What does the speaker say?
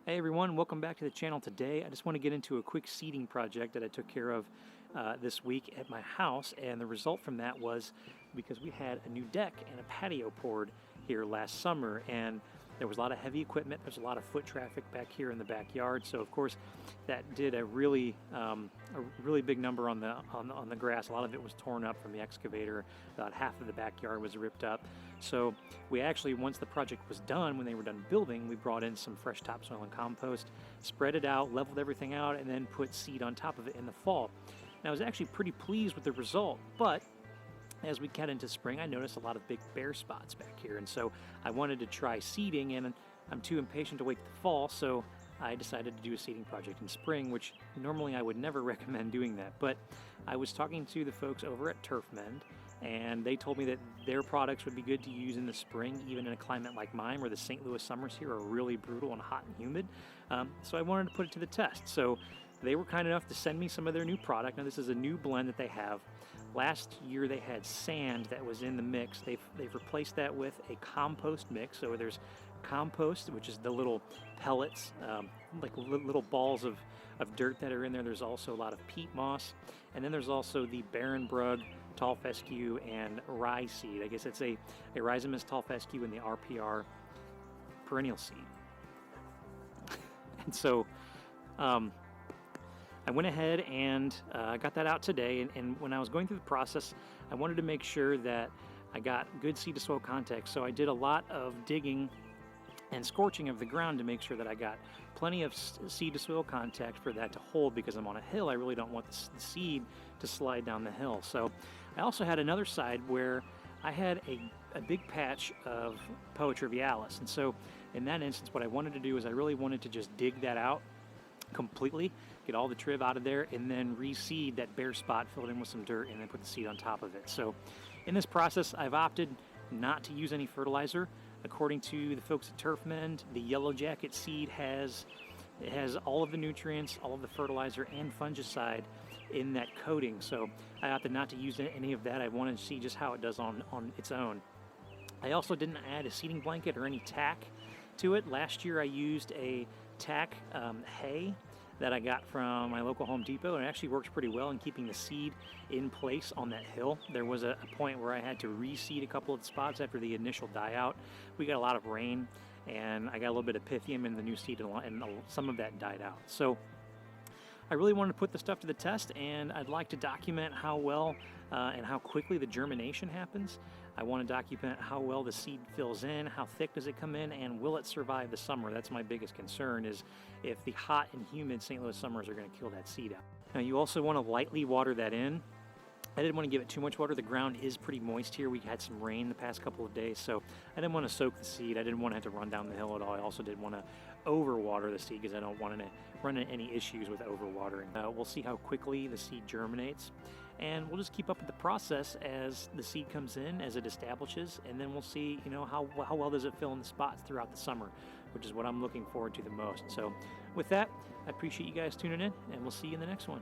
Hey everyone, welcome back to the channel today. I just want to get into a quick seeding project that I took care of this week at my house, and the result from that was because we had a new deck and a patio poured here last summer, and there was a lot of heavy equipment. There's a lot of foot traffic back here in the backyard, so of course that did a really big number on the grass. A lot of it was torn up from the excavator. About half of the backyard was ripped up. So we actually, once the project was done, when they were done building, we brought in some fresh topsoil and compost, spread it out, leveled everything out, and then put seed on top of it in the fall. And I was actually pretty pleased with the result, but as we got into spring, I noticed a lot of big bare spots back here, and so I wanted to try seeding, and I'm too impatient to wait till the fall, so I decided to do a seeding project in spring, which normally I would never recommend doing that. But I was talking to the folks over at TurfMend, and they told me that their products would be good to use in the spring, even in a climate like mine, where the St. Louis summers here are really brutal and hot and humid. So I wanted to put it to the test. So they were kind enough to send me some of their new product. Now this is a new blend that they have. Last year they had sand that was in the mix. They've replaced that with a compost mix. So there's compost, which is the little pellets, like little balls of dirt that are in there. There's also a lot of peat moss. And then there's also the Perennial Tall Fescue and Rye seed. I guess it's a Rhizomatous Tall Fescue and the RPR perennial seed. And so I went ahead and got that out today, and when I was going through the process, I wanted to make sure that I got good seed to soil contact, so I did a lot of digging and scorching of the ground to make sure that I got plenty of seed to soil contact for that to hold, because I'm on a hill. I really don't want the seed to slide down the hill. So I also had another side where I had a big patch of Poa trivialis, and so in that instance what I wanted to do is I really wanted to just dig that out completely, get all the triv out of there, and then reseed that bare spot, fill it in with some dirt, and then put the seed on top of it. So in this process I've opted not to use any fertilizer. According to the folks at TurfMend, the yellow jacket seed has all of the nutrients, all of the fertilizer and fungicide in that coating, so I opted not to use any of that. I wanted to see just how it does on its own. I also didn't add a seeding blanket or any tack to it. Last year I used a tack hay that I got from my local Home Depot, and it actually works pretty well in keeping the seed in place on that hill. There was a point where I had to reseed a couple of the spots after the initial die out. We got a lot of rain, and I got a little bit of pythium in the new seed, and some of that died out. So I really wanted to put the stuff to the test, and I'd like to document how well and how quickly the germination happens. I want to document how well the seed fills in, how thick does it come in, and will it survive the summer. That's my biggest concern, is if the hot and humid St. Louis summers are going to kill that seed out. Now you also want to lightly water that in. I didn't want to give it too much water. The ground is pretty moist here. We had some rain the past couple of days, so I didn't want to soak the seed. I didn't want to have to run down the hill at all. I also didn't want to overwater the seed because I don't want to run into any issues with overwatering. We'll see how quickly the seed germinates, and we'll just keep up with the process as the seed comes in, as it establishes, and then we'll see, how well does it fill in the spots throughout the summer, which is what I'm looking forward to the most. So with that, I appreciate you guys tuning in, and we'll see you in the next one.